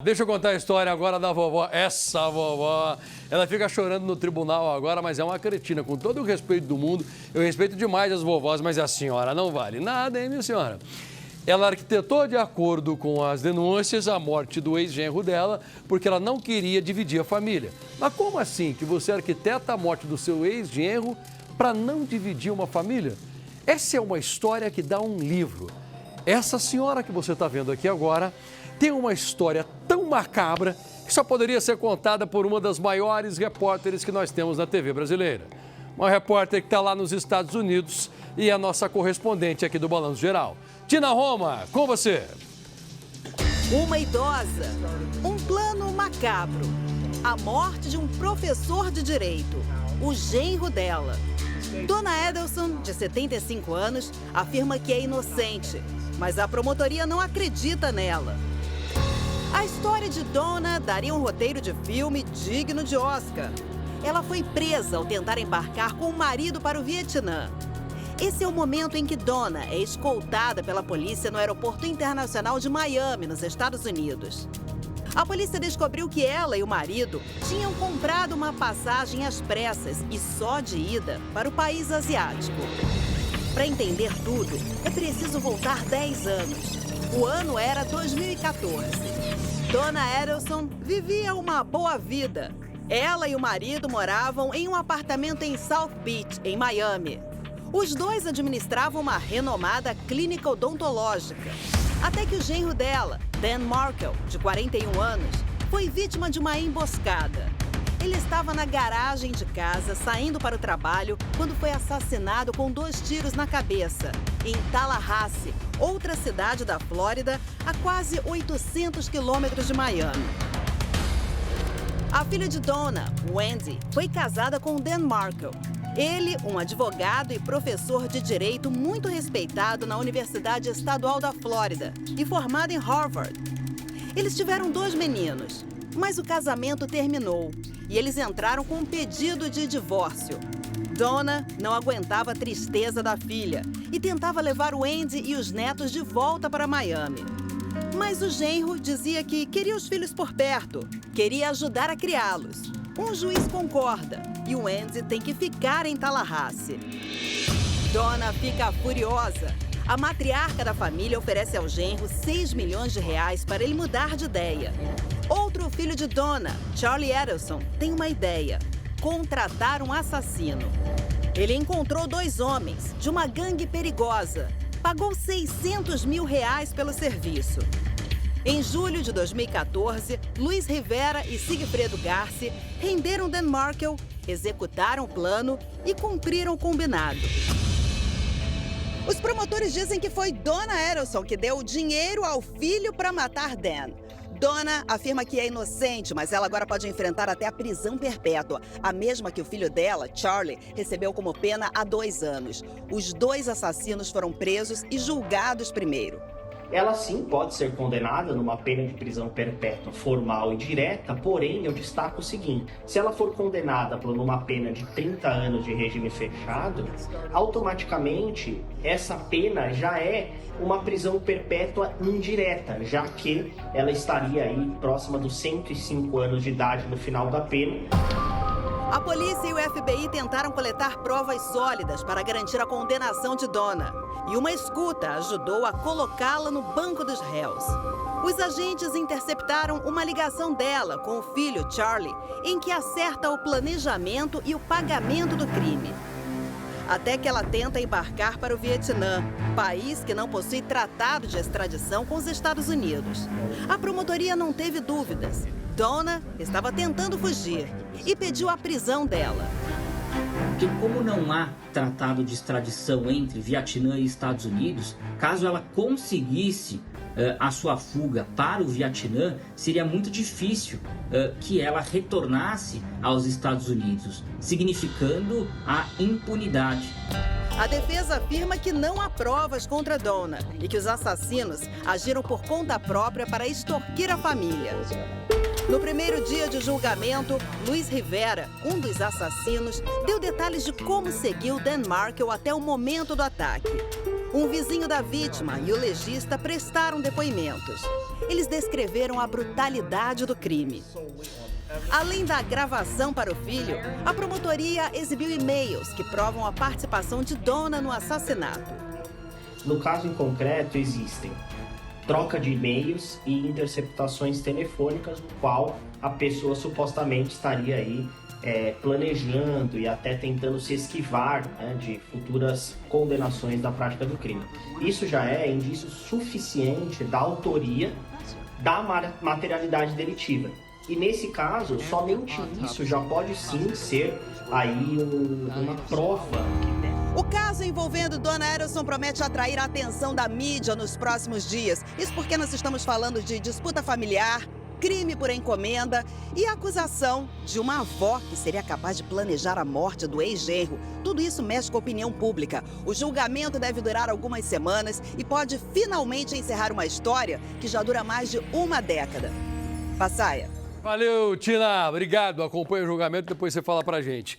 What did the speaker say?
Deixa eu contar a história agora da vovó. Essa vovó, ela fica chorando no tribunal agora, mas é uma cretina. Com todo o respeito do mundo, eu respeito demais as vovós, mas a senhora não vale nada, hein, minha senhora? Ela arquitetou, de acordo com as denúncias, a morte do ex-genro dela, porque ela não queria dividir a família. Mas como assim que você arquiteta a morte do seu ex-genro para não dividir uma família? Essa é uma história que dá um livro. Essa senhora que você está vendo aqui agora tem uma história tão macabra que só poderia ser contada por uma das maiores repórteres que nós temos na TV brasileira. Uma repórter que está lá nos Estados Unidos e é a nossa correspondente aqui do Balanço Geral. Tina Roma, com você. Uma idosa, um plano macabro, a morte de um professor de direito, o genro dela. Dona Edelson, de 75 anos, afirma que é inocente, mas a promotoria não acredita nela. A história de Donna daria um roteiro de filme digno de Oscar. Ela foi presa ao tentar embarcar com o marido para o Vietnã. Esse é o momento em que Donna é escoltada pela polícia no Aeroporto Internacional de Miami, nos Estados Unidos. A polícia descobriu que ela e o marido tinham comprado uma passagem às pressas e só de ida para o país asiático. Para entender tudo, é preciso voltar 10 anos. O ano era 2014. Dona Edelson vivia uma boa vida. Ela e o marido moravam em um apartamento em South Beach, em Miami. Os dois administravam uma renomada clínica odontológica. Até que o genro dela, Dan Markel, de 41 anos, foi vítima de uma emboscada. Ele estava na garagem de casa, saindo para o trabalho, quando foi assassinado com 2 tiros na cabeça, em Tallahassee, outra cidade da Flórida, a quase 800 quilômetros de Miami. A filha de Donna, Wendy, foi casada com Dan Markel. Ele, um advogado e professor de direito muito respeitado na Universidade Estadual da Flórida e formado em Harvard. Eles tiveram 2 meninos, mas o casamento terminou e eles entraram com um pedido de divórcio. Donna não aguentava a tristeza da filha e tentava levar o Andy e os netos de volta para Miami. Mas o genro dizia que queria os filhos por perto, queria ajudar a criá-los. Um juiz concorda e o Andy tem que ficar em Tallahassee. Donna fica furiosa. A matriarca da família oferece ao genro 6 milhões de reais para ele mudar de ideia. Outro filho de Donna, Charlie Edelson, tem uma ideia: contratar um assassino. Ele encontrou 2 homens de uma gangue perigosa. Pagou 600 mil reais pelo serviço. Em julho de 2014, Luiz Rivera e Sigfredo Garci renderam Dan Markel, executaram o plano e cumpriram o combinado. Os promotores dizem que foi Dona Edelson que deu o dinheiro ao filho para matar Dan. Donna afirma que é inocente, mas ela agora pode enfrentar até a prisão perpétua, a mesma que o filho dela, Charlie, recebeu como pena há 2 anos. Os 2 assassinos foram presos e julgados primeiro. Ela sim pode ser condenada numa pena de prisão perpétua formal e direta, porém eu destaco o seguinte: se ela for condenada por uma pena de 30 anos de regime fechado, automaticamente essa pena já é uma prisão perpétua indireta, já que ela estaria aí próxima dos 105 anos de idade no final da pena. A polícia e o FBI tentaram coletar provas sólidas para garantir a condenação de Donna. E uma escuta ajudou a colocá-la no banco dos réus. Os agentes interceptaram uma ligação dela com o filho, Charlie, em que acerta o planejamento e o pagamento do crime. Até que ela tenta embarcar para o Vietnã, país que não possui tratado de extradição com os Estados Unidos. A promotoria não teve dúvidas. Donna estava tentando fugir e pediu a prisão dela. Porque como não há tratado de extradição entre Vietnã e Estados Unidos, caso ela conseguisse a sua fuga para o Vietnã, seria muito difícil que ela retornasse aos Estados Unidos, significando a impunidade. A defesa afirma que não há provas contra Donna e que os assassinos agiram por conta própria para extorquir a família. No primeiro dia de julgamento, Luiz Rivera, um dos assassinos, deu detalhes de como seguiu Dan Markel até o momento do ataque. Um vizinho da vítima e o legista prestaram depoimentos. Eles descreveram a brutalidade do crime. Além da gravação para o filho, a promotoria exibiu e-mails que provam a participação de Donna no assassinato. No caso em concreto, existem troca de e-mails e interceptações telefônicas, no qual a pessoa supostamente estaria aí planejando e até tentando se esquivar, né, de futuras condenações da prática do crime. Isso já é indício suficiente da autoria da materialidade delitiva. E nesse caso, somente isso já pode sim ser aí uma prova. O caso envolvendo Donna Edelson promete atrair a atenção da mídia nos próximos dias. Isso porque nós estamos falando de disputa familiar, crime por encomenda e a acusação de uma avó que seria capaz de planejar a morte do ex-genro. Tudo isso mexe com a opinião pública. O julgamento deve durar algumas semanas e pode finalmente encerrar uma história que já dura mais de uma década. Passaia. Valeu, Tina. Obrigado. Acompanha o julgamento, depois você fala pra gente.